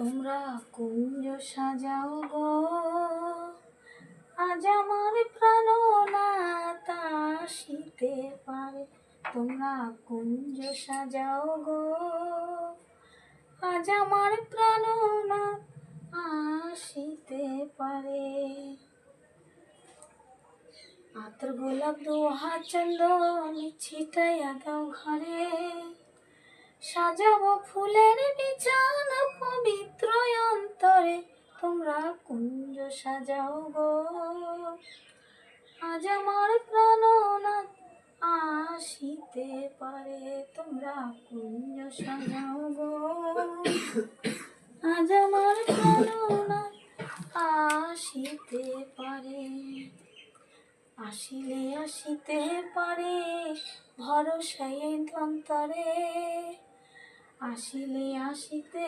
তোমরা কুঞ্জ সাজাও গো, আজ আমার প্রাণনাথ আসিতে পারে। তোমরা কুঞ্জ সাজাও গো, আজ আমার প্রাণনাথ আসিতে পারে। আতর গোলাপ দোহা চন্দন ছিটাইয়া দাও ঘরে, সাজাবো ফুলের বিছানা পবিত্র অন্তরে। তোমরা কুঞ্জ সাজাও গো, আজ আমার প্রাণনাথ আসিতে পারে। তোমরা কুঞ্জ সাজাও গো, আজ আমার প্রাণনাথ আসিতে পারে। আসিলে আসিতে পারে ভরসায় অন্তরে, আসিলে আসিতে